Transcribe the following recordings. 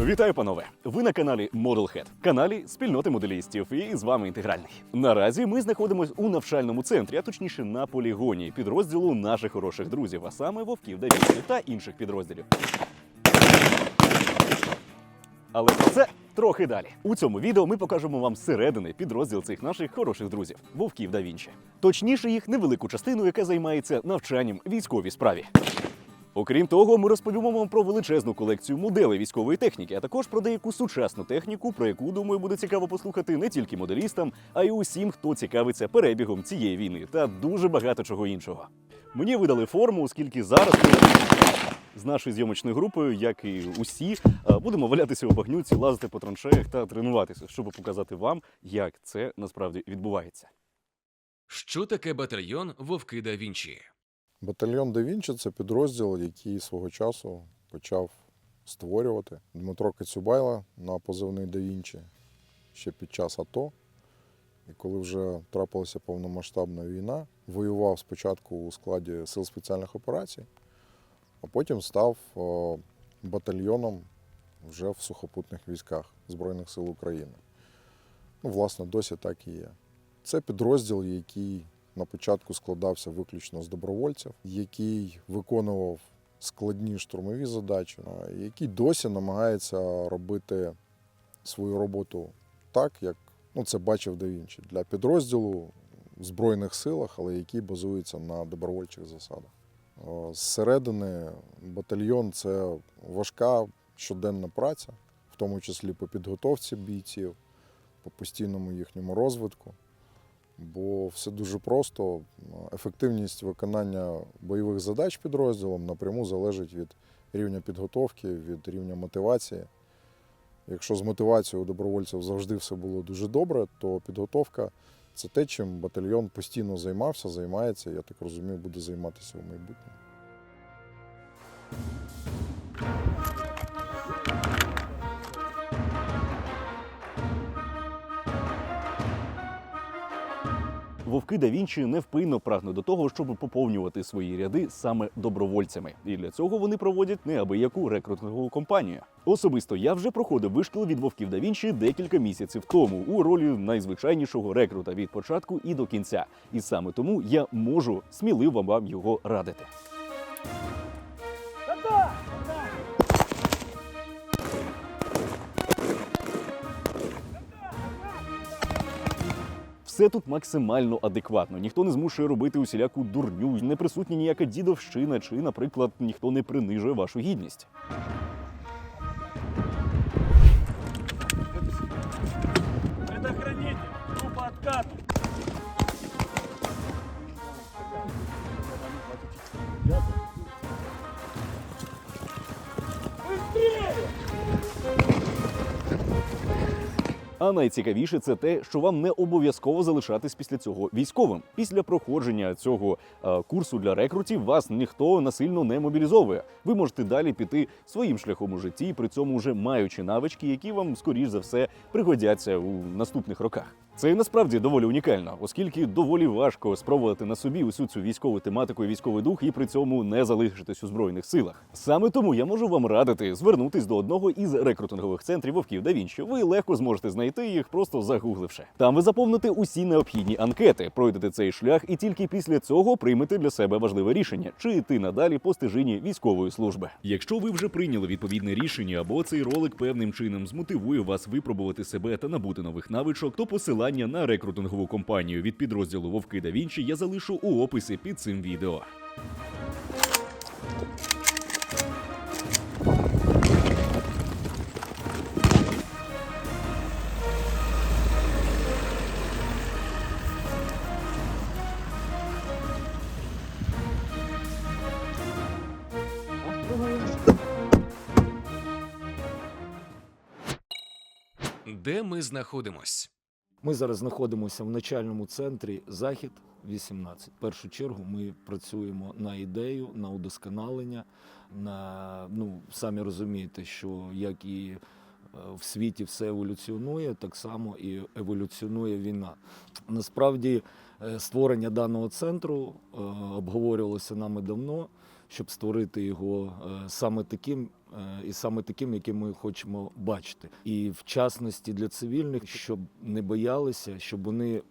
Вітаю, панове! Ви на каналі Modelhead, каналі спільноти моделістів, і з вами Інтегральний. Наразі ми знаходимося у навчальному центрі, а точніше на полігоні підрозділу наших хороших друзів, а саме Вовків да Вінчі та інших підрозділів. Але про це трохи далі. У цьому відео ми покажемо вам зсередини підрозділ цих наших хороших друзів – Вовків да Вінчі. Точніше, їх невелику частину, яка займається навчанням військовій справі. Окрім того, ми розповімо вам про величезну колекцію моделей військової техніки, а також про деяку сучасну техніку, про яку, думаю, буде цікаво послухати не тільки моделістам, а й усім, хто цікавиться перебігом цієї війни та дуже багато чого іншого. Мені видали форму, оскільки зараз ми з нашою зйомочною групою, як і усі, будемо валятися у багнюці, лазити по траншеях та тренуватися, щоб показати вам, як це насправді відбувається. Що таке батальйон Вовки да Вінчі? Батальйон да Вінчі – це підрозділ, який свого часу почав створювати Дмитро Коцюбайло на позивний да Вінчі ще під час АТО. І коли вже трапилася повномасштабна війна, воював спочатку у складі Сил спеціальних операцій, а потім став батальйоном вже в сухопутних військах Збройних сил України. Власне, досі так і є. Це підрозділ, який на початку складався виключно з добровольців, який виконував складні штурмові задачі, який досі намагається робити свою роботу так, як це бачив да Вінчі, для підрозділу в Збройних силах, але який базується на добровольчих засадах. Зсередини батальйон – це важка щоденна праця, в тому числі по підготовці бійців, по постійному їхньому розвитку. Бо все дуже просто. Ефективність виконання бойових задач підрозділом напряму залежить від рівня підготовки, від рівня мотивації. Якщо з мотивацією у добровольців завжди все було дуже добре, то підготовка – це те, чим батальйон постійно займався, займається, я так розумію, буде займатися в майбутньому. Вовки да Вінчі невпинно прагнуть до того, щоб поповнювати свої ряди саме добровольцями. І для цього вони проводять неабияку рекрутингову кампанію. Особисто я вже проходив вишкіл від Вовків да Вінчі декілька місяців тому у ролі найзвичайнішого рекрута від початку і до кінця. І саме тому я можу сміливо вам його радити. Все тут максимально адекватно. Ніхто не змушує робити усіляку дурню, не присутня ніяка дідовщина, чи, наприклад, ніхто не принижує вашу гідність. Предохраните! Группа откату! А найцікавіше це те, що вам не обов'язково залишатись після цього військовим. Після проходження цього курсу для рекрутів вас ніхто насильно не мобілізовує. Ви можете далі піти своїм шляхом у житті, при цьому вже маючи навички, які вам, скоріш за все, пригодяться у наступних роках. Це насправді доволі унікально, оскільки доволі важко спробувати на собі усю цю військову тематику і військовий дух і при цьому не залишитись у Збройних силах. Саме тому я можу вам радити звернутись до одного із рекрутингових центрів Вовків да Вінчі. Ви легко зможете знайти їх, просто загугливши. Там ви заповните усі необхідні анкети, пройдете цей шлях і тільки після цього приймете для себе важливе рішення, чи йти надалі по стежині військової служби. Якщо ви вже прийняли відповідне рішення, або цей ролик певним чином змотивує вас випробувати себе та набути нових навичок, то посилання на рекрутингову кампанію від підрозділу Вовки да Вінчі я залишу у описі під цим відео. Де ми знаходимось? Ми зараз знаходимося в навчальному центрі «Захід 18». В першу чергу ми працюємо на ідею, на удосконалення, самі розумієте, що як і в світі все еволюціонує, так само і еволюціонує війна. Насправді Створення даного центру обговорювалося нами давно, щоб створити його саме таким, і саме таким, яким ми хочемо бачити. І в частності для цивільних, щоб не боялися, щоб вони,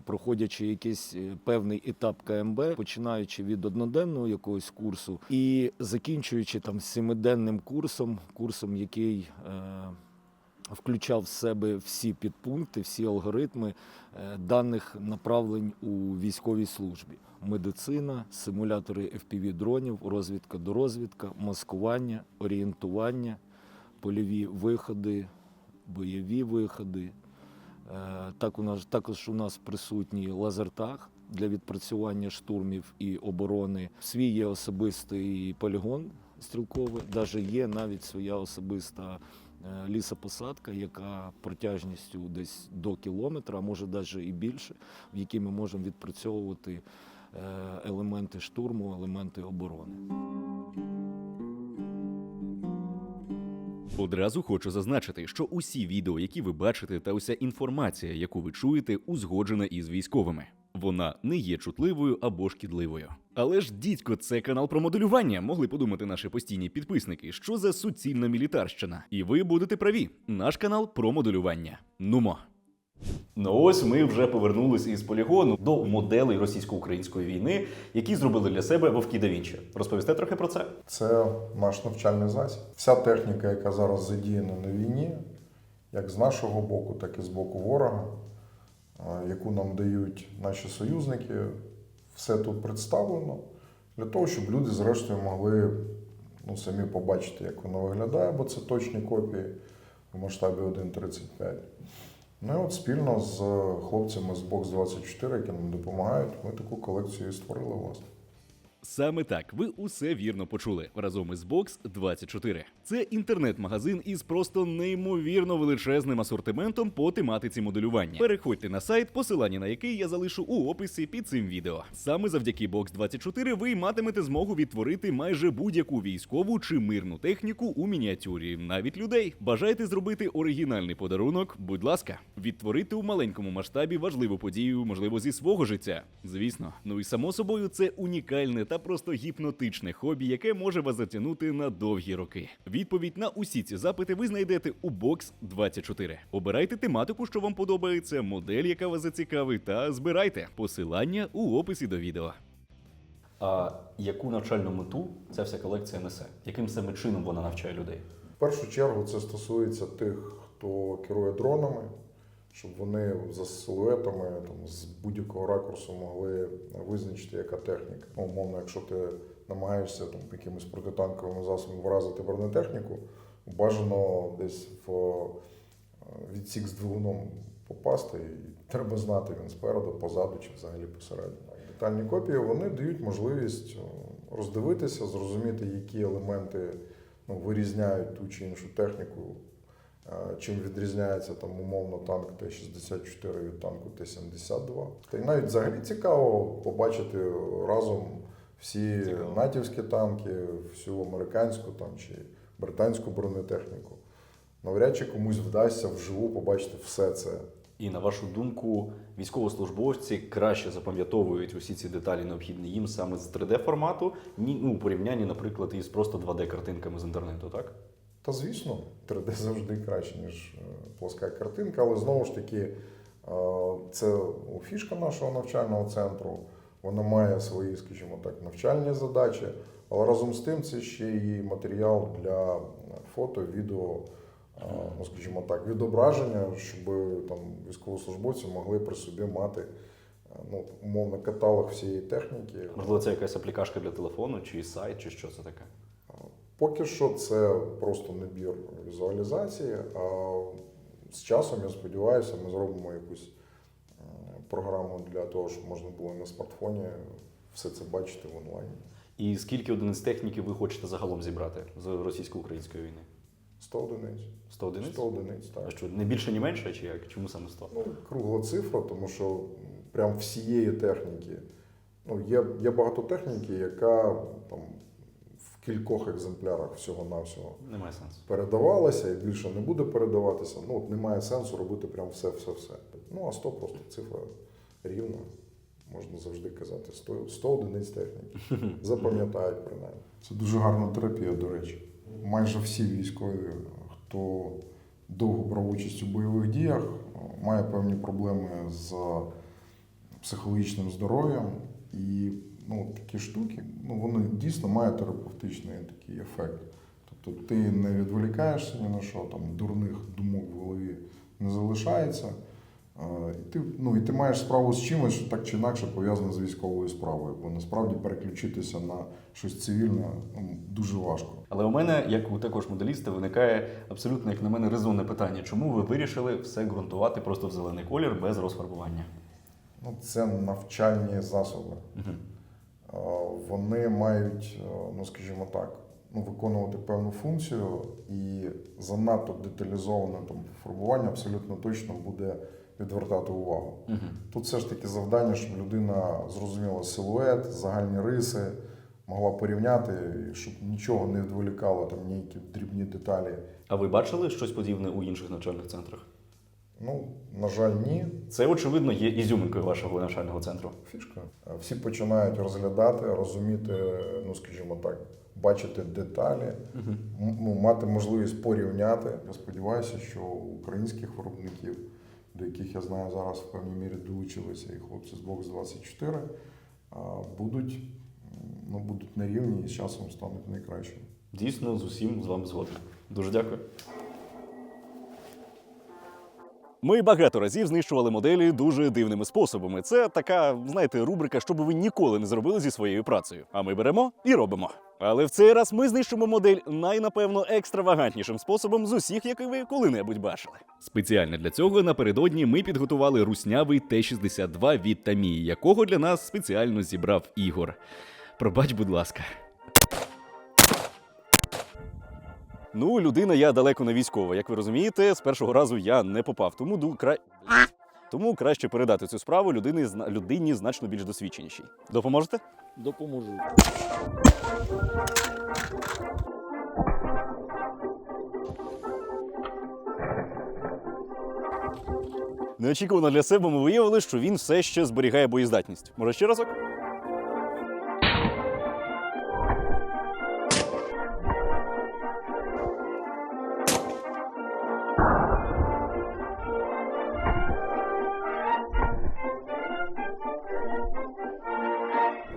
проходячи якийсь певний етап КМБ, починаючи від одноденного якогось курсу і закінчуючи там 7-денним курсом, який включав в себе всі підпункти, всі алгоритми даних направлень у військовій службі. Медицина, симулятори FPV-дронів, розвідка до розвідка, маскування, орієнтування, польові виходи, бойові виходи. Також у нас присутній лазертаг для відпрацювання штурмів і оборони. Свій є особистий полігон стрілковий, є навіть своя особиста лісопосадка, яка протяжністю десь до кілометра, а може навіть і більше, в якій ми можемо відпрацьовувати елементи штурму, елементи оборони. Одразу хочу зазначити, що усі відео, які ви бачите, та уся інформація, яку ви чуєте, узгоджена із військовими. Вона не є чутливою або шкідливою. Але ж, дідько, це канал про моделювання, могли подумати наші постійні підписники, що за суцільна мілітарщина. І ви будете праві, наш канал про моделювання. Нумо! Ну ось ми вже повернулись із полігону до моделей російсько-української війни, які зробили для себе вовки да Вінчі. Розповісте трохи про це? Це наш навчальний засіб. Вся техніка, яка зараз задіяна на війні, як з нашого боку, так і з боку ворога, яку нам дають наші союзники, все тут представлено, для того, щоб люди зрештою могли самі побачити, як воно виглядає, бо це точні копії в масштабі 1.35. Ну і от спільно з хлопцями з Box24, які нам допомагають, ми таку колекцію і створили, власне. Саме так, ви усе вірно почули. Разом із Box24. Це інтернет-магазин із просто неймовірно величезним асортиментом по тематиці моделювання. Переходьте на сайт, посилання на який я залишу у описі під цим відео. Саме завдяки Box24 ви матимете змогу відтворити майже будь-яку військову чи мирну техніку у мініатюрі, навіть людей. Бажаєте зробити оригінальний подарунок? Будь ласка, відтворити у маленькому масштабі важливу подію, можливо, зі свого життя. Звісно. Ну і само собою, це унікальне та просто гіпнотичне хобі, яке може вас затягнути на довгі роки. Відповідь на усі ці запити ви знайдете у Box24. Обирайте тематику, що вам подобається, модель, яка вас зацікавить, та збирайте. Посилання у описі до відео. А яку навчальну мету ця вся колекція несе? Яким саме чином вона навчає людей? В першу чергу це стосується тих, хто керує дронами, щоб вони за силуетами з будь-якого ракурсу могли визначити, яка техніка. Умовно, якщо ти намагаєшся якимись протитанковими засобами вразити бронетехніку, бажано десь в відсік з двигуном попасти, і треба знати, він спереду, позаду чи взагалі посередині. Детальні копії, вони дають можливість роздивитися, зрозуміти, які елементи вирізняють ту чи іншу техніку. Чим відрізняється умовно танк Т-64 від танку Т-72. Та й навіть взагалі цікаво побачити разом всі натівські танки, всю американську чи британську бронетехніку. Навряд чи комусь вдасться вживу побачити все це. І на вашу думку, військовослужбовці краще запам'ятовують усі ці деталі, необхідні їм саме з 3D-формату, у порівнянні, наприклад, із просто 2D-картинками з інтернету, так? Та звісно, 3D завжди краще, ніж плоска картинка, але знову ж таки, це фішка нашого навчального центру, вона має свої, скажімо так, навчальні задачі, але разом з тим це ще і матеріал для фото, відео, скажімо так, відображення, щоб військовослужбовці могли при собі мати умовно каталог всієї техніки. Можливо, це якась аплікашка для телефону, чи сайт, чи що це таке? Поки що це просто набір візуалізації, а з часом, я сподіваюся, ми зробимо якусь програму для того, щоб можна було на смартфоні все це бачити в онлайні. І скільки одиниць техніки ви хочете загалом зібрати з російсько-української війни? 100 одиниць. 100 одиниць? 100 одиниць, так. А що, не більше, ні менше, чи як? Чому саме 100? Кругла цифра, тому що прям всієї техніки. Є багато техніки, яка в кількох екземплярах всього-навсього Немає сенсу. передавалася і більше не буде передаватися. Немає сенсу робити прям все. А 100 просто цифра рівна. можна завжди казати 100 одиниць техніки. Запам'ятають принаймні. Це дуже гарна терапія, до речі. Майже всі військові, хто довго брав участь у бойових діях, має певні проблеми з психологічним здоров'ям. І такі штуки, вони дійсно мають терапевтичний такий ефект. Тобто ти не відволікаєшся ні на що, там дурних думок в голові не залишається. І ти маєш справу з чимось, що так чи інакше пов'язане з військовою справою. Бо насправді переключитися на щось цивільне дуже важко. Але у мене, як у також моделіста, виникає абсолютно, як на мене, резонне питання. Чому ви вирішили все ґрунтувати просто в зелений колір без розфарбування? Це навчальні засоби. Вони мають, скажімо так, виконувати певну функцію, і занадто деталізоване фарбування абсолютно точно буде відвертати увагу. Тут все ж таки завдання, щоб людина зрозуміла силует, загальні риси, могла порівняти, щоб нічого не відволікало, ніякі дрібні деталі. А ви бачили щось подібне у інших навчальних центрах? На жаль, ні. Це, очевидно, є ізюминкою вашого навчального центру. Фішка. Всі починають розглядати, розуміти, скажімо так, бачити деталі, мати можливість порівняти. Я сподіваюся, що українських виробників, до яких я знаю зараз в певній мірі долучилися і хлопці з Box24, будуть на рівні і з часом стануть найкращими. Дійсно, з усім з вами згоден. Дуже дякую. Ми багато разів знищували моделі дуже дивними способами. Це така, рубрика, що би ви ніколи не зробили зі своєю працею. А ми беремо і робимо. Але в цей раз ми знищимо модель напевно, екстравагантнішим способом з усіх, який ви коли-небудь бачили. Спеціально для цього напередодні ми підготували руснявий Т-62 від Тамії, якого для нас спеціально зібрав Ігор. Пробач, будь ласка. Людина я далеко не військова. Як ви розумієте, з першого разу я не попав. Тому краще передати цю справу людині значно більш досвідченішій. Допоможете? Допоможу. Неочікувано для себе ми виявили, що він все ще зберігає боєздатність. Може ще разок?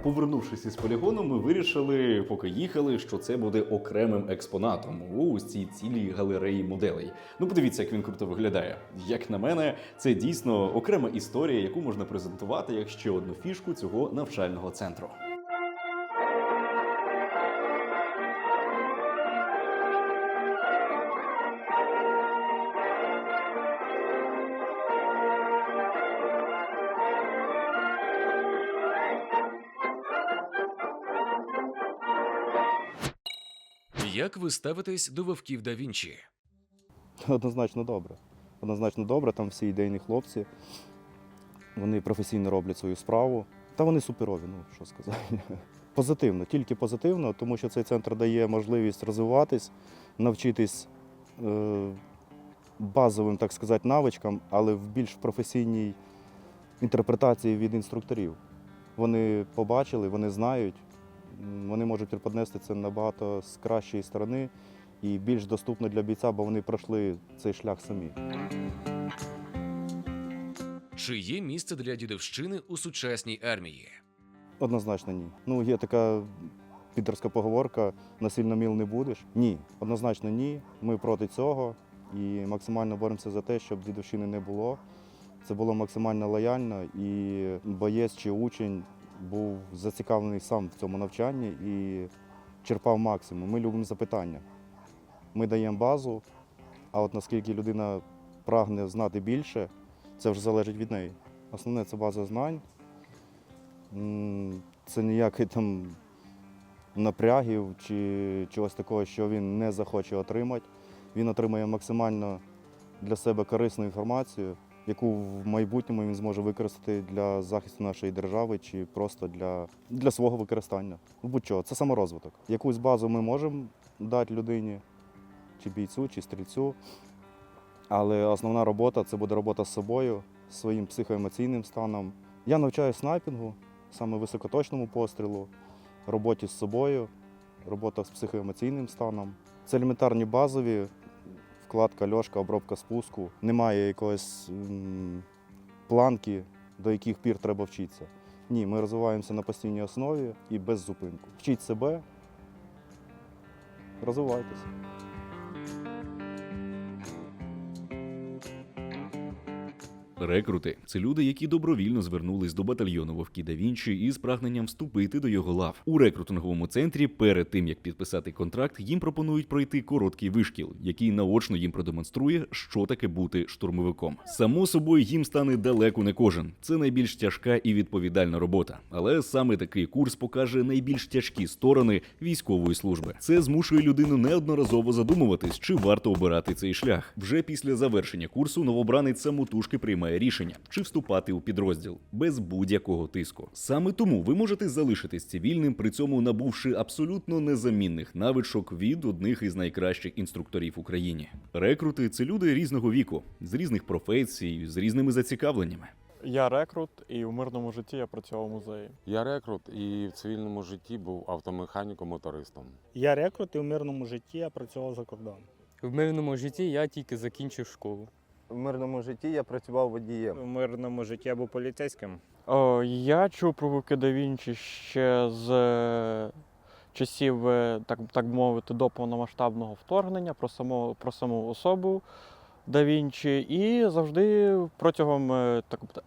Повернувшись із полігону, ми вирішили, поки їхали, що це буде окремим експонатом у цій цілій галереї моделей. Подивіться, як він круто виглядає. Як на мене, це дійсно окрема історія, яку можна презентувати як ще одну фішку цього навчального центру. Як ви ставитесь до вовків да Вінчі? Однозначно добре. Однозначно добре, там всі ідейні хлопці. Вони професійно роблять свою справу. Та вони суперові, що сказати. Позитивно, тільки позитивно, тому що цей центр дає можливість розвиватись, навчитись базовим, так сказати, навичкам, але в більш професійній інтерпретації від інструкторів. Вони побачили, вони знають, вони можуть преподнести це набагато з кращої сторони і більш доступно для бійця, бо вони пройшли цей шлях самі. Чи є місце для дідовщини у сучасній армії? Однозначно ні. Є така підерська поговорка «насильно міл не будеш». Ні, однозначно ні. Ми проти цього і максимально боремося за те, щоб дідовщини не було. Це було максимально лояльно і боєць чи учень був зацікавлений сам в цьому навчанні і черпав максимум. Ми любимо запитання. Ми даємо базу, а от наскільки людина прагне знати більше, це вже залежить від неї. Основне – це база знань. Це ніяких там напрягів чи чогось такого, що він не захоче отримати. Він отримає максимально для себе корисну інформацію, яку в майбутньому він зможе використати для захисту нашої держави чи просто для свого використання. Будь-чого, це саморозвиток. Якусь базу ми можемо дати людині, чи бійцю, чи стрільцю, але основна робота – це буде робота з собою, своїм психоемоційним станом Я навчаю снайпінгу, саме високоточному пострілу, роботі з собою, робота з психоемоційним станом. Це елементарні базові, вкладка, льошка, обробка спуску. Немає якоїсь планки, до яких пір треба вчитися. Ні, ми розвиваємося на постійній основі і без зупинку. Вчіть себе, розвивайтеся. Рекрути це люди, які добровільно звернулись до батальйону Вовки да Вінчі із прагненням вступити до його лав. У рекрутинговому центрі перед тим як підписати контракт, їм пропонують пройти короткий вишкіл, який наочно їм продемонструє, що таке бути штурмовиком. Само собою, їм стане далеко не кожен. Це найбільш тяжка і відповідальна робота. Але саме такий курс покаже найбільш тяжкі сторони військової служби. Це змушує людину неодноразово задумуватись, чи варто обирати цей шлях. Вже після завершення курсу новобранець самотужки приймає рішення, чи вступати у підрозділ без будь-якого тиску. Саме тому ви можете залишитись цивільним, при цьому набувши абсолютно незамінних навичок від одних із найкращих інструкторів в Україні. Рекрути це люди різного віку, з різних професій, з різними зацікавленнями. Я рекрут, і в мирному житті я працював у музеї. Я рекрут і в цивільному житті був автомеханіком-мотористом. Я рекрут і в мирному житті я працював за кордоном. В мирному житті я тільки закінчив школу. В мирному житті я працював водієм. В мирному житті я був поліцейським. Я чув про Вовки да Вінчі ще з часів, так мовити, до повномасштабного вторгнення, про саму особу да Вінчі. І завжди протягом,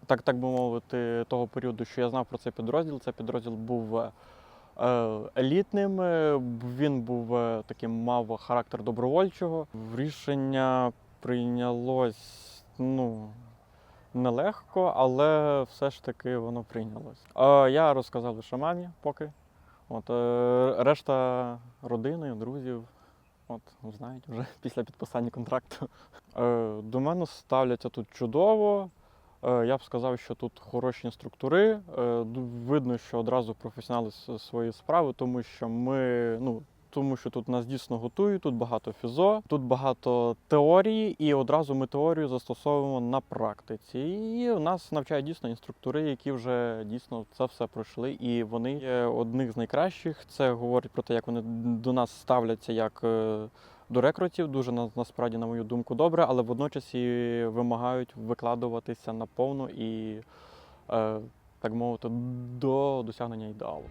так би мовити, того періоду, що я знав про цей підрозділ був елітним, він був таким, мав характер добровольчого. Рішення прийнялось, нелегко, але все ж таки воно прийнялось. Я розказав лише мамі поки. Решта родини, друзів, знають вже після підписання контракту. До мене ставляться тут чудово. Я б сказав, що тут хороші інструктори. Видно, що одразу професіонали свої справи, тому що тут нас дійсно готують, тут багато фізо, тут багато теорії, і одразу ми теорію застосовуємо на практиці. І у нас навчають дійсно інструктори, які вже дійсно це все пройшли, і вони є одних з найкращих. Це говорить про те, як вони до нас ставляться як до рекрутів, дуже насправді, на мою думку, добре, але водночас і вимагають викладуватися наповну і, так мовити, до досягнення ідеалу.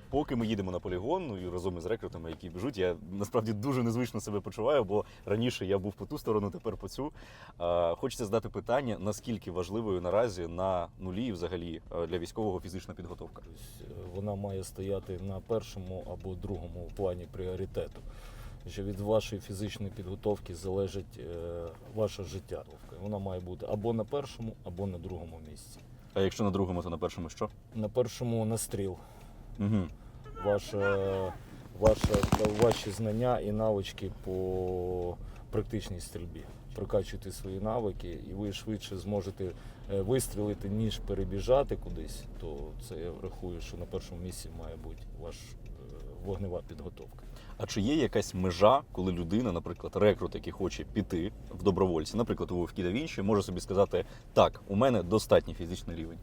Поки ми їдемо на полігон, і разом із рекрутами, які біжуть, я насправді дуже незвично себе почуваю, бо раніше я був по ту сторону, тепер по цю. Хочеться задати питання, наскільки важливою наразі на нулі і взагалі для військового фізична підготовка? Вона має стояти на першому або другому плані пріоритету. Що від вашої фізичної підготовки залежить ваше життя. Вона має бути або на першому, або на другому місці. А якщо на другому, то на першому що? На першому настріл. Угу. Ваші знання і навички по практичній стрільбі. Прокачуйте свої навики, і ви швидше зможете вистрілити, ніж перебіжати кудись, то це я рахую, що на першому місці має бути ваша вогнева підготовка. А чи є якась межа, коли людина, наприклад, рекрут, який хоче піти в добровольці, наприклад, у Вовки да Вінчі, може собі сказати, так, у мене достатній фізичний рівень?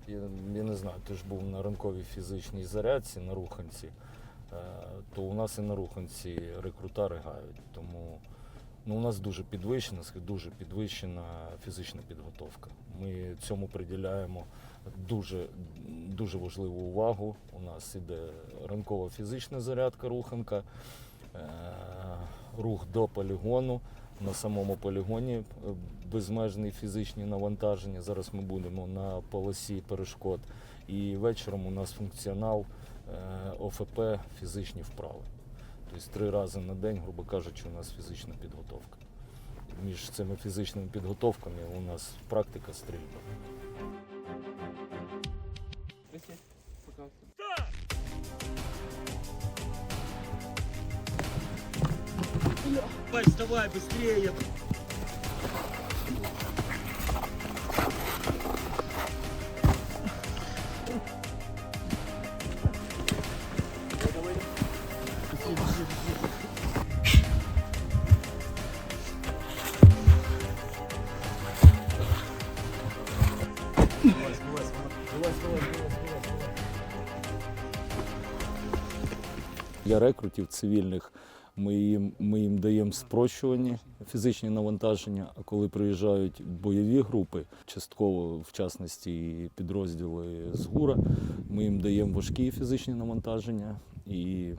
Я не знаю, ти ж був на ранковій фізичній зарядці на руханці, то у нас і на руханці рекрута ригають. Тому у нас дуже підвищена фізична підготовка. Ми цьому приділяємо дуже важливу увагу. У нас іде ранкова фізична зарядка, руханка, рух до полігону. На самому полігоні безмежні фізичні навантаження. Зараз ми будемо на полосі перешкод. І вечором у нас функціонал ОФП фізичні вправи. Тобто 3 рази на день, грубо кажучи, у нас фізична підготовка. Між цими фізичними підготовками у нас практика стрільби. Для рекрутів цивільних ми їм даємо спрощувані фізичні навантаження, а коли приїжджають бойові групи, частково в частності і підрозділи з ГУРа, ми їм даємо важкі фізичні навантаження, і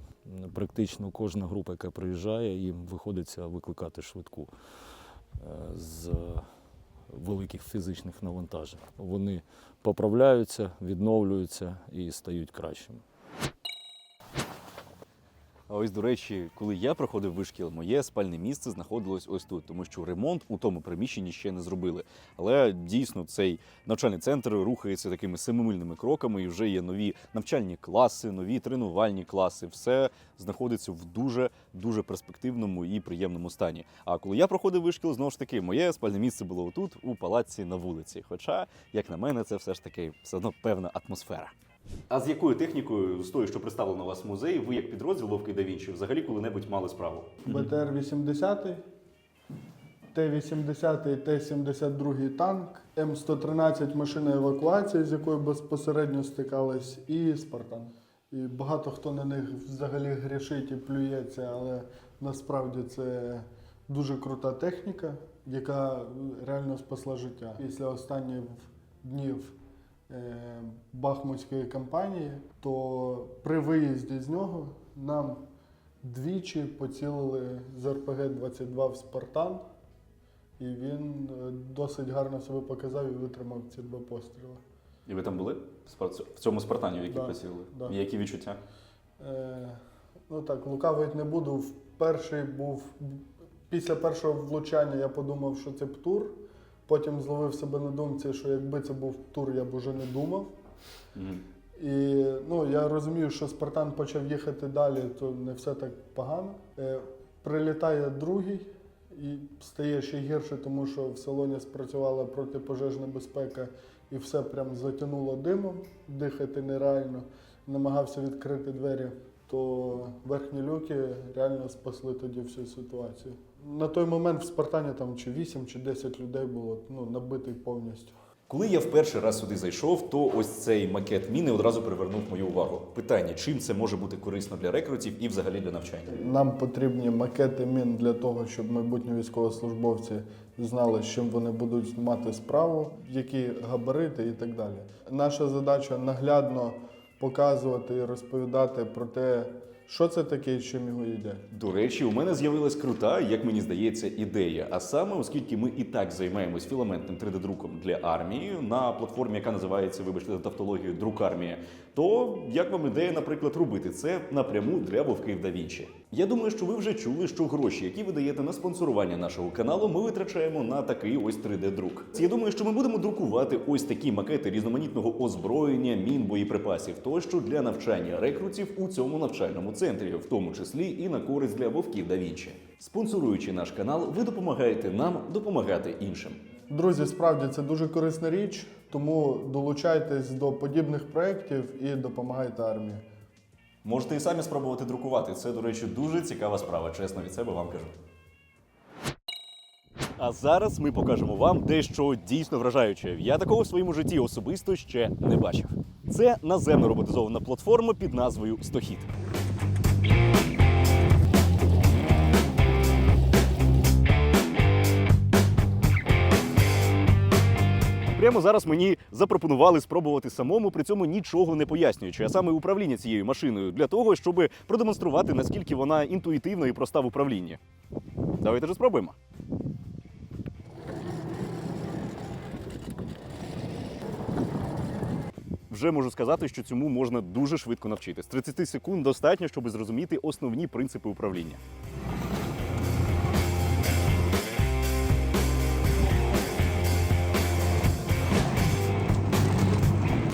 практично кожна група, яка приїжджає, їм виходиться викликати швидку з великих фізичних навантажень. Вони поправляються, відновлюються і стають кращими. А ось, до речі, коли я проходив вишкіл, моє спальне місце знаходилось ось тут, тому що ремонт у тому приміщенні ще не зробили. Але дійсно цей навчальний центр рухається такими семимильними кроками, і вже є нові навчальні класи, нові тренувальні класи. Все знаходиться в дуже перспективному і приємному стані. А коли я проходив вишкіл, знову ж таки, моє спальне місце було отут, у палаці на вулиці. Хоча, як на мене, це все ж таки все одно певна атмосфера. А з якою технікою, з тою, що представлено у вас в музеї, ви як підрозділ Вовки да Вінчі взагалі коли-небудь мали справу? БТР-80, Т-80, Т-72 танк, М113 машина евакуації, з якою безпосередньо стикались, і Спартан. І багато хто на них взагалі грішить і плюється, але насправді це дуже крута техніка, яка реально спасла життя. Після останніх днів Бахмутської кампанії, то при виїзді з нього нам двічі поцілили з РПГ-22 в Спартан, і він досить гарно себе показав і витримав ці 2 постріли. І ви там були? В цьому Спартані, в який Да, поцілили? да. І які відчуття? Ну так, лукавить не буду. Після першого влучання я подумав, що це ПТУР. Потім зловив себе на думці, що якби це був ПТУР, я б уже не думав. І я розумію, що Спартан почав їхати далі, то не все так погано. Прилітає другий і стає ще гірше, тому що в салоні спрацювала протипожежна безпека і все прям затягнуло димом, дихати нереально. Намагався відкрити двері, то верхні люки реально спасли тоді всю ситуацію. На той момент в Спартані там чи 8, чи 10 людей було, набитий повністю. Коли я в перший раз сюди зайшов, то ось цей макет міни одразу привернув мою увагу. Питання, чим це може бути корисно для рекрутів і взагалі для навчання? Нам потрібні макети мін для того, щоб майбутні військовослужбовці знали, з чим вони будуть мати справу, які габарити і так далі. Наша задача наглядно показувати і розповідати про те, що це таке і чим його їдять. До речі, у мене з'явилась крута, як мені здається, ідея. А саме, оскільки ми і так займаємось філаментним 3D-друком для армії на платформі, яка називається, вибачте за тавтологію, Друкармія, то як вам ідея, наприклад, робити це напряму для Вовків да Вінчі? Я думаю, що ви вже чули, що гроші, які ви даєте на спонсорування нашого каналу, ми витрачаємо на такий ось 3D-друк. Я думаю, що ми будемо друкувати ось такі макети різноманітного озброєння, мін, боєприпасів тощо для навчання рекрутів у цьому навчальному центрі, в тому числі і на користь для Вовків да Вінчі. Спонсоруючи наш канал, ви допомагаєте нам допомагати іншим. Друзі, справді це дуже корисна річ, тому долучайтесь до подібних проєктів і допомагайте армії. Можете і самі спробувати друкувати. Це, до речі, дуже цікава справа, чесно від себе вам кажу. А зараз ми покажемо вам дещо дійсно вражаюче. Я такого в своєму житті особисто ще не бачив. Це наземно роботизована платформа під назвою «Стохід». Прямо зараз мені запропонували спробувати самому, при цьому нічого не пояснюючи, а саме управління цією машиною, для того, щоб продемонструвати, наскільки вона інтуїтивна і проста в управлінні. Давайте ж спробуємо. Вже можу сказати, що цьому можна дуже швидко навчитись. 30 секунд достатньо, щоб зрозуміти основні принципи управління.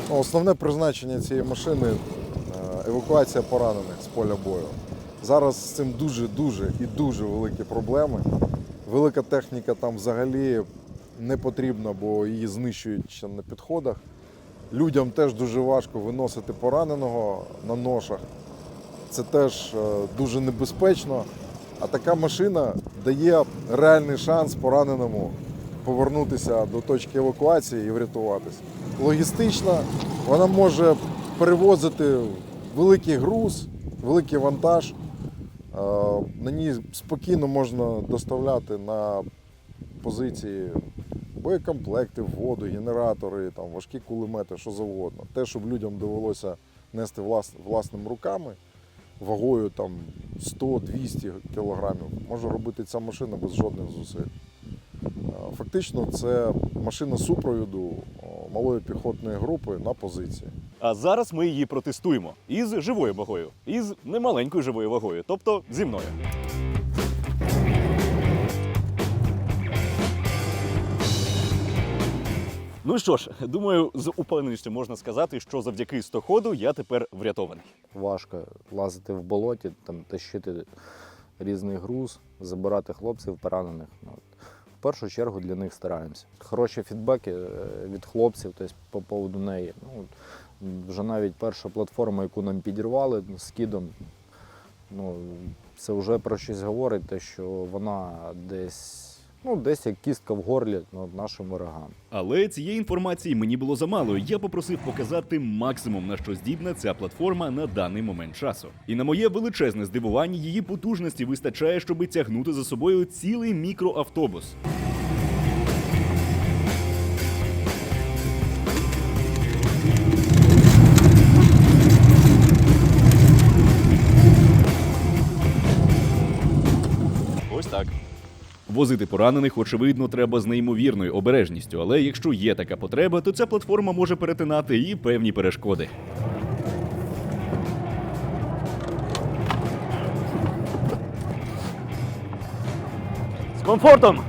Основне призначення цієї машини евакуація поранених з поля бою. Зараз з цим дуже і дуже великі проблеми. Велика техніка там взагалі не потрібна, бо її знищують ще на підходах. Людям теж дуже важко виносити пораненого на ношах. Це теж дуже небезпечно. А така машина дає реальний шанс пораненому повернутися до точки евакуації і врятуватися. Логістично вона може перевозити великий груз, великий вантаж. На ній спокійно можна доставляти на позиції боєкомплекти, воду, генератори, там, важкі кулемети, що завгодно. Те, щоб людям довелося нести власними руками, вагою там 100-200 кілограмів, може робити ця машина без жодних зусиль. Фактично це машина супроводу малої піхотної групи на позиції. А зараз ми її протестуємо із живою вагою, із немаленькою живою вагою, тобто зі мною. Ну що ж, думаю, з упевненістю можна сказати, що завдяки стоходу я тепер врятований. Важко лазити в болоті, там, тащити різний груз, забирати хлопців поранених. В першу чергу для них стараємося. Хороші фідбеки від хлопців, тобто по поводу неї. Вже навіть перша платформа, яку нам підірвали з кідом, це вже про щось говорить, те, що вона десь як кістка в горлі нашим ворогам. Але цієї інформації мені було замало. Я попросив показати максимум, на що здібна ця платформа на даний момент часу. І на моє величезне здивування, її потужності вистачає, щоб тягнути за собою цілий мікроавтобус. Ось так. Возити поранених, очевидно, треба з неймовірною обережністю, але якщо є така потреба, то ця платформа може перетинати і певні перешкоди. З комфортом!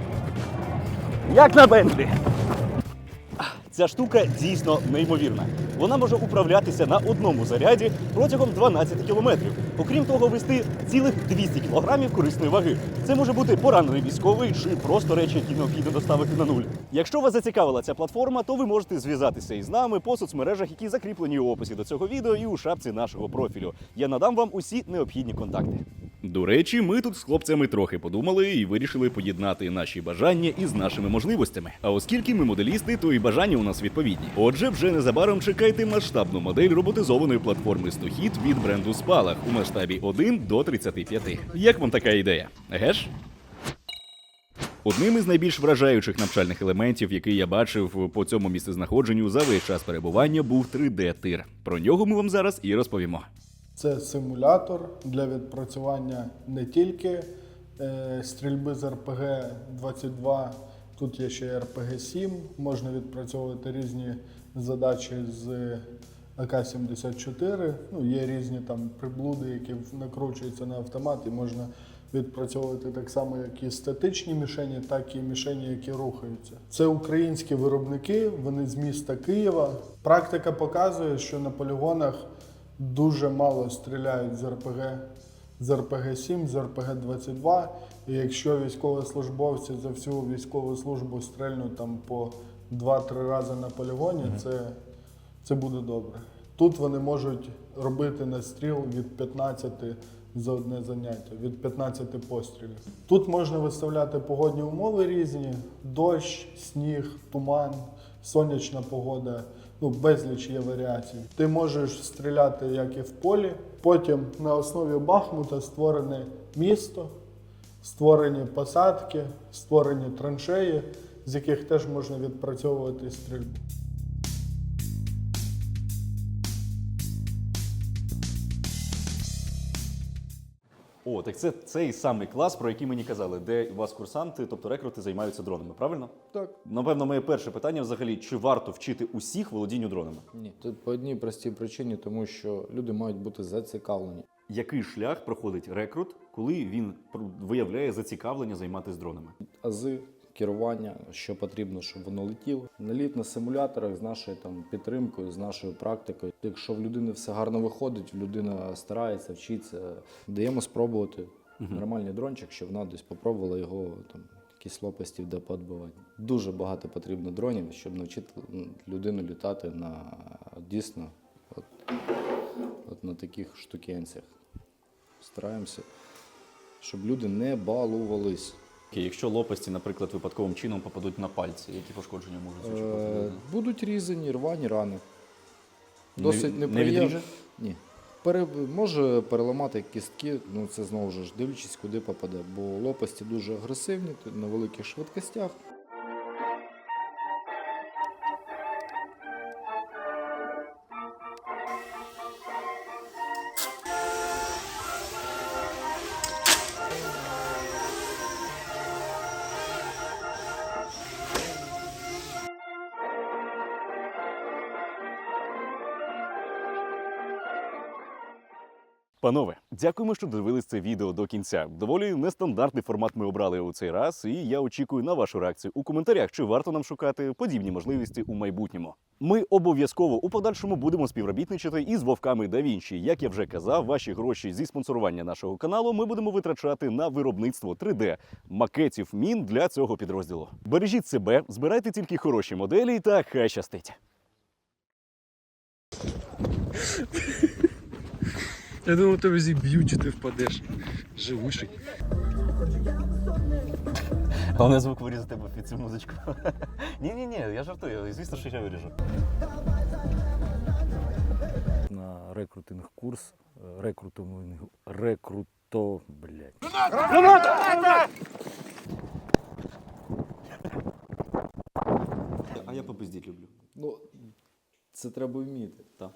Як на Бентлі! Ця штука дійсно неймовірна. Вона може управлятися на одному заряді протягом 12 кілометрів. Окрім того, вести цілих 200 кілограмів корисної ваги. Це може бути поранений військовий чи просто речі, які необхідно доставити на нуль. Якщо вас зацікавила ця платформа, то ви можете зв'язатися із нами по соцмережах, які закріплені у описі до цього відео і у шапці нашого профілю. Я надам вам усі необхідні контакти. До речі, ми тут з хлопцями трохи подумали і вирішили поєднати наші бажання із нашими можливостями. А оскільки ми моделісти, то і бажання у нас відповідні. Отже, вже незабаром чекайте масштабну модель роботизованої платформи «Стохід» від бренду «Спалах» у масштабі 1 до 35. Як вам така ідея? Геш? Одним із найбільш вражаючих навчальних елементів, який я бачив по цьому місцезнаходженню за весь час перебування, був 3D-тир. Про нього ми вам зараз і розповімо. Це симулятор для відпрацювання не тільки стрільби з РПГ-22, тут є ще РПГ-7, можна відпрацьовувати різні задачі з АК-74, є різні там приблуди, які накручуються на автомат і можна відпрацьовувати так само, як і статичні мішені, так і мішені, які рухаються. Це українські виробники, вони з міста Києва. Практика показує, що на полігонах дуже мало стріляють з РПГ-7, з РПГ-22. І якщо військовослужбовці за всю військову службу стрельнуть там по 2-3 рази на полігоні, це буде добре. Тут вони можуть робити настріл від 15 за одне заняття, від 15 пострілів. Тут можна виставляти погодні умови різні: дощ, сніг, туман, сонячна погода. Безліч є варіацій. Ти можеш стріляти як і в полі, потім на основі Бахмута створене місто, створені посадки, створені траншеї, з яких теж можна відпрацьовувати стрільбу. О, так це цей самий клас, про який мені казали, де у вас курсанти, тобто рекрути, займаються дронами, правильно? Так. Напевно, моє перше питання взагалі, чи варто вчити усіх володінню дронами? Ні, тут по одній простій причині, тому що люди мають бути зацікавлені. Який шлях проходить рекрут, коли він виявляє зацікавлення займатися дронами? Ази керування, що потрібно, щоб воно летіло. Наліт на симуляторах з нашою там підтримкою, з нашою практикою. Якщо в людини все гарно виходить, людина старається, вчиться, даємо спробувати нормальний дрончик, щоб вона десь попробувала його там якісь лопасті де поотбивати. Дуже багато потрібно дронів, щоб навчити людину літати на дійсно от на таких штукенцях. Стараємося, щоб люди не балувались. Якщо лопасті, наприклад, випадковим чином попадуть на пальці, які пошкодження можуть зачепити? Будуть різані, рвані рани. Не Досить від- неприємно. не відріже? Ні. Може переламати кістки, ну це знову ж дивлячись, куди попаде. Бо лопасті дуже агресивні, на великих швидкостях. Панове, дякуємо, що дивились це відео до кінця. Доволі нестандартний формат ми обрали у цей раз, і я очікую на вашу реакцію у коментарях, чи варто нам шукати подібні можливості у майбутньому. Ми обов'язково у подальшому будемо співробітничати із вовками да Вінчі. Як я вже казав, ваші гроші зі спонсорування нашого каналу ми будемо витрачати на виробництво 3D-макетів мін для цього підрозділу. Бережіть себе, збирайте тільки хороші моделі та хай щастить! Я думав, тебе зіб'ють, чи ти впадеш. Живуший. Головне звук вирізати під цю музичку. Ні, я жартую. Звісно, що я виріжу. На рекрутинг курс, блядь. А я попиздіть люблю. Ну, це треба вміти. Так.